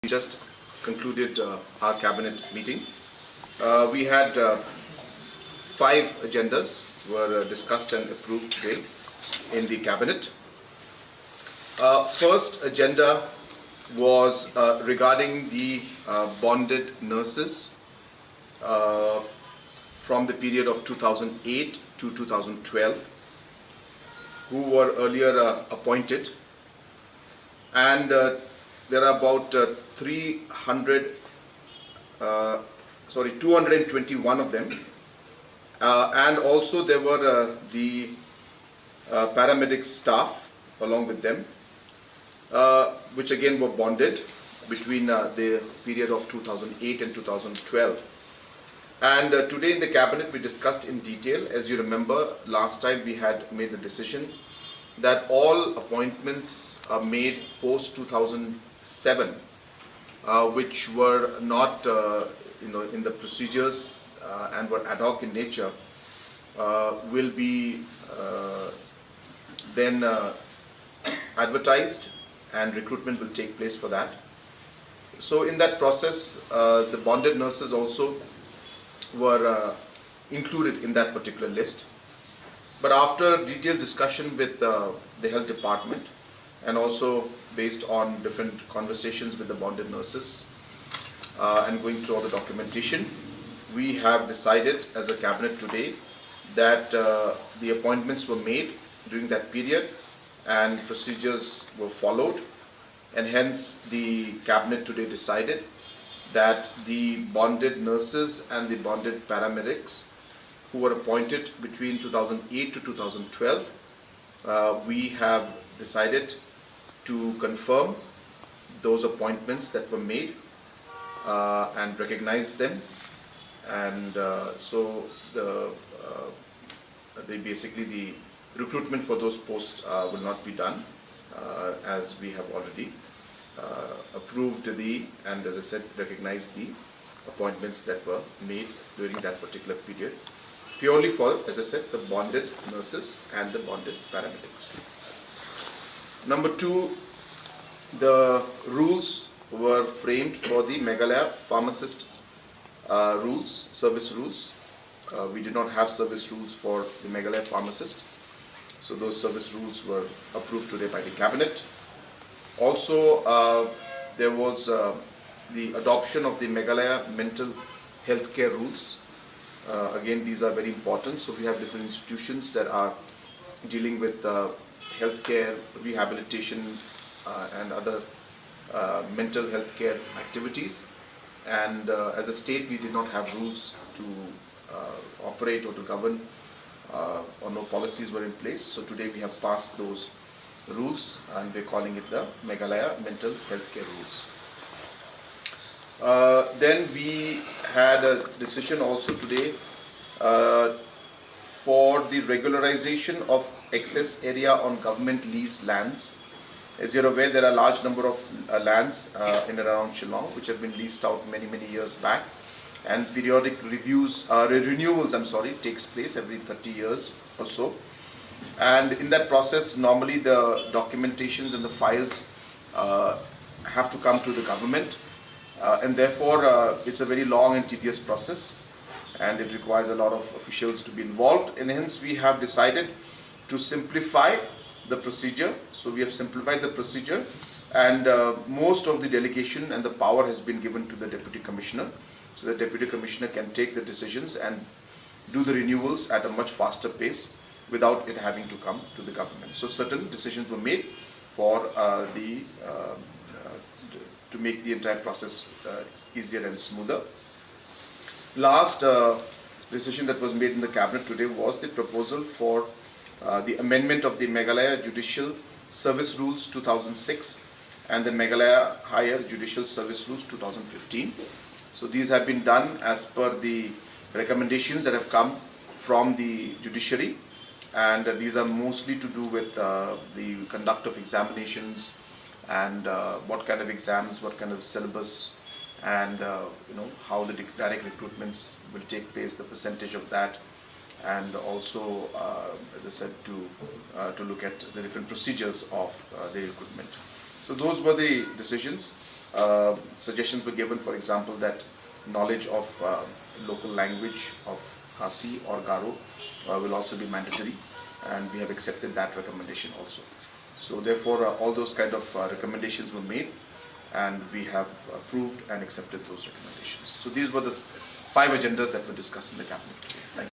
We just concluded our cabinet meeting. We had 5 agendas were discussed and approved today in the cabinet. First agenda was regarding the bonded nurses from the period of 2008 to 2012 who were earlier appointed, and there are about 221 of them, and also there were the paramedic staff along with them, which again were bonded between the period of 2008 and 2012. And today in the cabinet we discussed in detail. As you remember, last time we had made the decision that all appointments made post 2007, which were not in the procedures and were ad hoc in nature, will be then advertised, and recruitment will take place for that. So in that process, the bonded nurses also were included in that particular list. But after detailed discussion with the health department, and also based on different conversations with the bonded nurses and going through all the documentation, we have decided as a cabinet today that the appointments were made during that period and procedures were followed, and hence the cabinet today decided that the bonded nurses and the bonded paramedics who were appointed between 2008 to 2012, we have decided to confirm those appointments that were made and recognize them, and so basically the recruitment for those posts will not be done, as we have already approved and as I said, recognized the appointments that were made during that particular period, purely for, as I said, the bonded nurses and the bonded paramedics. Number 2, the rules were framed for the Meghalaya Pharmacist service rules. We did not have service rules for the Meghalaya Pharmacist, so those service rules were approved today by the cabinet. Also, there was the adoption of the Meghalaya mental health care rules. Again, these are very important. So we have different institutions that are dealing with healthcare, rehabilitation, and other mental health care activities. And as a state, we did not have rules to operate or to govern, or no policies were in place. So today we have passed those rules, and we're calling it the Meghalaya mental health care rules. Then we had a decision also today for the regularization of excess area on government lease lands. As you're aware, there are a large number of lands in and around Shillong which have been leased out many years back, and periodic renewals takes place every 30 years or so. And in that process, normally the documentations and the files have to come to the government, and therefore it's a very long and tedious process, and it requires a lot of officials to be involved, and hence we have decided to simplify the procedure. So we have simplified the procedure, and most of the delegation and the power has been given to the Deputy Commissioner, so the Deputy Commissioner can take the decisions and do the renewals at a much faster pace without it having to come to the government. So certain decisions were made for to make the entire process easier and smoother. Last decision that was made in the cabinet today was the proposal for the amendment of the Meghalaya Judicial Service Rules 2006 and the Meghalaya Higher Judicial Service Rules 2015. So these have been done as per the recommendations that have come from the judiciary, and these are mostly to do with the conduct of examinations, and what kind of exams, what kind of syllabus, and how the direct recruitments will take place, the percentage of that, and also, as I said, to look at the different procedures of the recruitment. So those were the decisions. Suggestions were given, for example, that knowledge of local language of Khasi or Garo will also be mandatory, and we have accepted that recommendation also. So therefore, all those kind of recommendations were made, and we have approved and accepted those recommendations. So these were the 5 agendas that were discussed in the cabinet today. Thank you.